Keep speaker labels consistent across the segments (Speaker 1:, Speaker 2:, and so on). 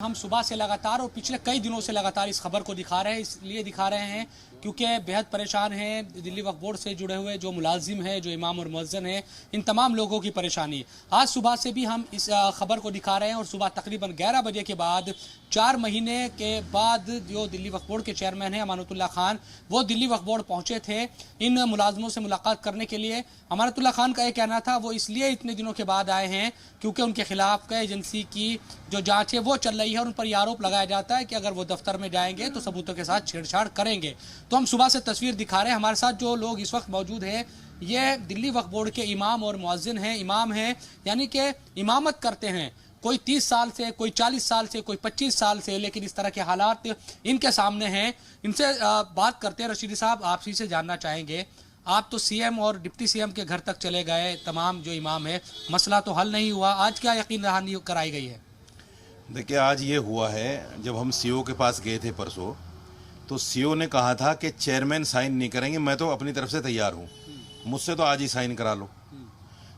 Speaker 1: हम सुबह से लगातार और पिछले कई दिनों से लगातार इस खबर को दिखा रहे हैं, इसलिए दिखा रहे हैं क्योंकि बेहद परेशान हैं दिल्ली वक्फ बोर्ड से जुड़े हुए जो मुलाजिम हैं, जो इमाम और मुअज्जिन हैं, इन तमाम लोगों की परेशानी। आज सुबह से भी हम इस खबर को दिखा रहे हैं और सुबह तकरीबन 11 बजे के बाद 4 महीने के बाद जो दिल्ली वक्फ बोर्ड के चेयरमैन हैं अमानतुल्लाह खान, वो दिल्ली वक्फ बोर्ड पहुंचे थे इन मुलाजमों से मुलाकात करने के लिए। अमानतुल्लाह खान का ये कहना था वो इसलिए इतने दिनों के बाद आए हैं क्योंकि उनके खिलाफ एजेंसी की जो जांच है वो चल रही है और उन पर यह आरोप लगाया जाता है कि अगर वो दफ्तर में जाएंगे तो सबूतों के साथ छेड़छाड़ करेंगे। तो हम सुबह से तस्वीर दिखा रहे हैं। हमारे साथ जो लोग इस वक्त मौजूद हैं ये दिल्ली वक्फ बोर्ड के इमाम और मुअज्जिन हैं। इमाम हैं यानी कि इमामत करते हैं, कोई 30 साल से, कोई 40 साल से, कोई 25 साल से, लेकिन इस तरह के हालात इनके सामने हैं। इनसे बात करते हैं। रशीदी साहब, आपसे से जानना चाहेंगे, आप तो सीएम और डिप्टी सीएम के घर तक चले गए, तमाम जो इमाम है, मसला तो हल नहीं हुआ, आज क्या यकीन दहानी कराई गई है?
Speaker 2: देखिए, आज ये हुआ है, जब हम सीओ के पास गए थे परसों, तो सीओ ने कहा था कि चेयरमैन साइन नहीं करेंगे, मैं तो अपनी तरफ से तैयार हूँ, मुझसे तो आज ही साइन करा लो।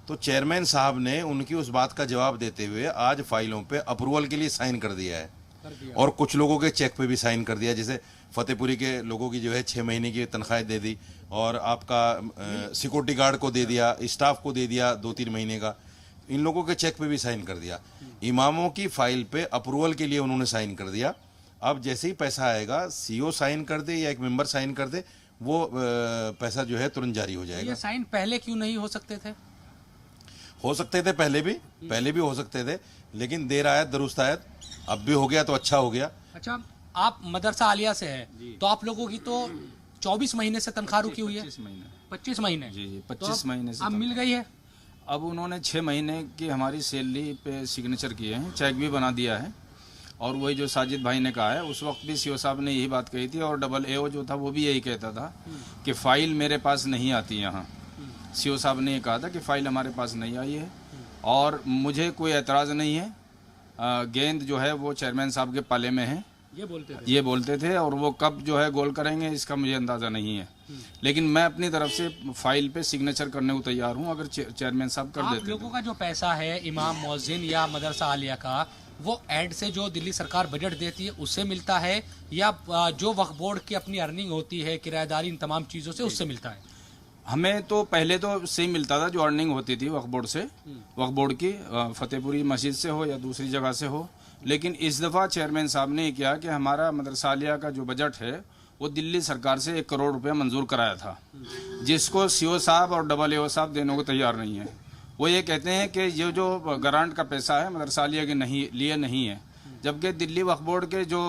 Speaker 2: तो चेयरमैन साहब ने उनकी उस बात का जवाब देते हुए आज फाइलों पे अप्रूवल के लिए साइन कर दिया है और कुछ लोगों के चेक पे भी साइन कर दिया। जैसे फतेहपुरी के लोगों की जो है 6 महीने की तनख्वाह दे दी और आपका सिक्योरिटी गार्ड को दे दिया, स्टाफ को दे दिया 2-3 महीने का, इन लोगों के चेक पे भी साइन कर दिया। इमामों की फाइल पे अप्रूवल के लिए उन्होंने साइन कर दिया। अब जैसे ही पैसा आएगा, सीओ साइन कर दे या एक मेंबर साइन कर दे, वो पैसा जो है तुरंत जारी हो जाएगा।
Speaker 1: ये साइन पहले क्यों नहीं हो सकते थे?
Speaker 2: हो सकते थे, पहले भी हो सकते थे, लेकिन देर आयत दुरुस्त आयत, अब भी हो गया तो अच्छा हो गया।
Speaker 1: अच्छा, आप मदरसा आलिया से हैं, तो आप लोगों की तो 24 महीने से तनख्वाह रुकी हुई है? 25 महीने
Speaker 3: जी 25 महीने से
Speaker 1: अब मिल गई है।
Speaker 3: अब उन्होंने 6 महीने की हमारी सैलरी पे सिग्नेचर किए हैं, चेक भी बना दिया है। और वही जो साजिद भाई ने कहा है, उस वक्त भी सीओ साहब ने यही बात कही थी और डबल एओ जो था वो भी यही कहता था कि फाइल मेरे पास नहीं आती यहाँ। सीओ साहब ने ये कहा था कि फ़ाइल हमारे पास नहीं आई है और मुझे कोई एतराज़ नहीं है, गेंद जो है वो चेयरमैन साहब के पाले में है, ये बोलते थे और वो कब जो है गोल करेंगे इसका मुझे अंदाज़ा नहीं है। लेकिन मैं अपनी तरफ से फाइल पे सिग्नेचर करने को तैयार हूँ अगर चेयरमैन साहब कर देते।
Speaker 1: लोगों का जो पैसा है इमाम, मुअज्जिन या मदरसा आलिया का, वो ऐड से जो दिल्ली सरकार बजट देती है उससे मिलता है या जो वक्फ बोर्ड की अपनी अर्निंग होती है, किराएदारी, इन तमाम चीज़ों से उससे मिलता है?
Speaker 3: हमें तो पहले तो सही मिलता था जो अर्निंग होती थी वक्फ बोर्ड से, वक्फ बोर्ड की फतेहपुरी मस्जिद से हो या दूसरी जगह से हो। लेकिन इस दफ़ा चेयरमैन साहब ने किया कि हमारा मदरसा आलिया का जो बजट है वो दिल्ली सरकार से 1 करोड़ रुपया मंजूर कराया था, जिसको सीओ साहब और डबल एओ साहब देने को तैयार नहीं है। वो ये कहते हैं कि ये जो गारंट का पैसा है मदरसा आलिया के लिए नहीं है, जबकि दिल्ली वक्फ बोर्ड के जो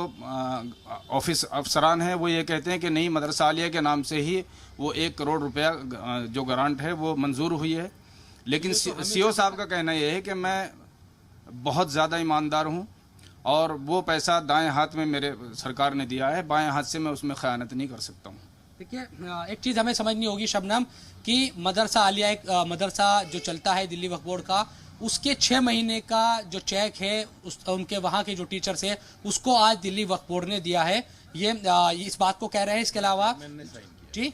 Speaker 3: ऑफिस अफसरान हैं वो ये कहते हैं कि नहीं, मदरसा आलिया के नाम से ही वो 1 करोड़ रुपया जो गारंट है वो मंजूर हुई है। लेकिन सीओ साहब का कहना यह है कि मैं बहुत ज़्यादा ईमानदार हूँ और वो पैसा दाएं हाथ में मेरे सरकार ने दिया है, बाएं हाथ से मैं उसमें ख़यानत नहीं कर सकता हूँ।
Speaker 1: देखिए, एक चीज़ हमें समझनी होगी शबनम कि मदरसा आलिया एक मदरसा जो चलता है दिल्ली वक्फ बोर्ड का, उसके 6 महीने का जो चेक है उनके वहाँ के जो टीचर्स है उसको आज दिल्ली वक्फ बोर्ड ने दिया है। ये इस बात को कह रहे हैं। इसके अलावा जी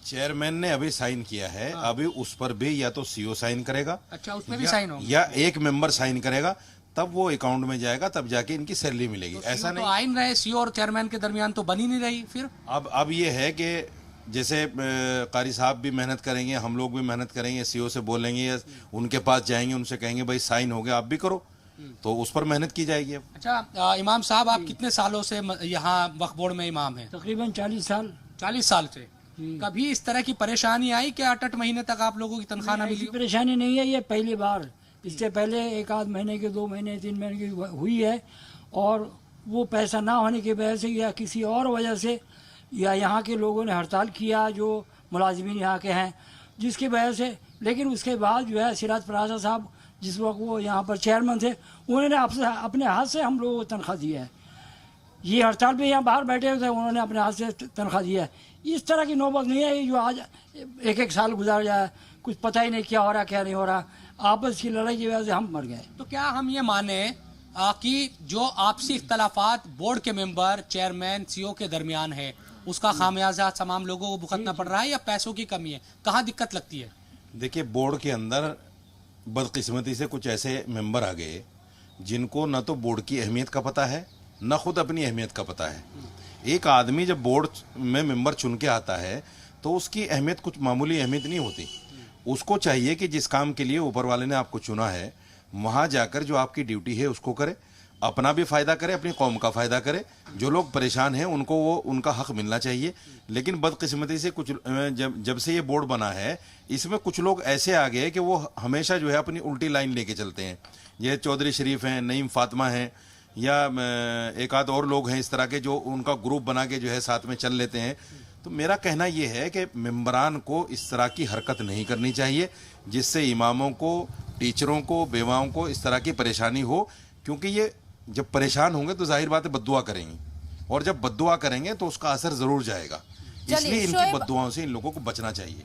Speaker 2: चेयरमैन ने अभी साइन किया है, अभी उस पर भी या तो सीओ साइन करेगा,
Speaker 1: अच्छा उसमें भी साइन होगा,
Speaker 2: या एक मेंबर साइन करेगा, तब वो अकाउंट में जाएगा, तब जाके इनकी सैलरी मिलेगी। तो ऐसा नहीं,
Speaker 1: आइन रहे सीओ और चेयरमैन के दरमियान तो बनी नहीं रही। फिर
Speaker 2: अब ये है कि जैसे कारी साहब भी मेहनत करेंगे, हम लोग भी मेहनत करेंगे, सीओ से बोलेंगे या उनके पास जाएंगे, उनसे कहेंगे भाई साइन हो गया आप भी करो, तो उस पर मेहनत की जाएगी। अब
Speaker 1: अच्छा, इमाम साहब, आप कितने सालों से यहाँ वक्फ बोर्ड में इमाम हैं?
Speaker 4: तकरीबन 40 साल।
Speaker 1: 40 साल से कभी इस तरह की परेशानी आई कि 8-8 महीने तक आप लोगों की तनख्वाह न मिली?
Speaker 4: परेशानी नहीं है, ये पहली बार, इससे पहले 1-आध महीने की, 2 महीने 3 महीने की हुई है और वो पैसा ना होने की वजह से या किसी और वजह से या यहाँ के लोगों ने हड़ताल किया जो मुलाजिमीन यहाँ के हैं, जिसकी वजह से। लेकिन उसके बाद जो है सिराज पराशा साहब जिस वक्त वो यहाँ पर चेयरमैन थे, उन्होंने अपने हाथ से हम लोगों को तनख्वाह दी है। ये हड़ताल पे यहाँ बाहर बैठे हुए थे, उन्होंने अपने हाथ से तनख्वाह दी है। इस तरह की नौबत नहीं है जो आज 1-1 साल गुजार जाए, कुछ पता ही नहीं क्या हो रहा क्या नहीं हो रहा, आपस की लड़ाई की वजह से हम मर गए।
Speaker 1: तो क्या हम ये माने कि जो आपसी इख्तलाफात बोर्ड के मेंबर, चेयरमैन, सीओ के दरमियान है, उसका खामियाजा तमाम लोगों को भुगतना पड़ रहा है या पैसों की कमी है? कहाँ दिक्कत लगती है?
Speaker 2: देखिए, बोर्ड के अंदर बदकिस्मती से कुछ ऐसे मेंबर आ गए जिनको न तो बोर्ड की अहमियत का पता है, न खुद अपनी अहमियत का पता है। एक आदमी जब बोर्ड में मेंबर चुन के आता है तो उसकी अहमियत कुछ मामूली अहमियत नहीं होती। उसको चाहिए कि जिस काम के लिए ऊपर वाले ने आपको चुना है वहाँ जाकर जो आपकी ड्यूटी है उसको करे, अपना भी फ़ायदा करे, अपनी कौम का फ़ायदा करे। जो लोग परेशान हैं उनको वो उनका हक मिलना चाहिए। लेकिन बदकिस्मती से कुछ जब से ये बोर्ड बना है इसमें कुछ लोग ऐसे आ गए कि वो हमेशा जो है अपनी उल्टी लाइन लेके चलते हैं। ये चौधरी शरीफ हैं, नईम फातिमा हैं, या एक आध और लोग हैं इस तरह के जो उनका ग्रुप बना के जो है साथ में चल लेते हैं। तो मेरा कहना ये है कि मेंबरान को इस तरह की हरकत नहीं करनी चाहिए जिससे इमामों को, टीचरों को, बेवाओं को इस तरह की परेशानी हो। क्योंकि ये जब परेशान होंगे तो जाहिर बात है बद्दुआ करेंगे, और जब बद्दुआ करेंगे तो उसका असर ज़रूर जाएगा। इसलिए इनकी बद्दुआओं से इन लोगों को बचना चाहिए।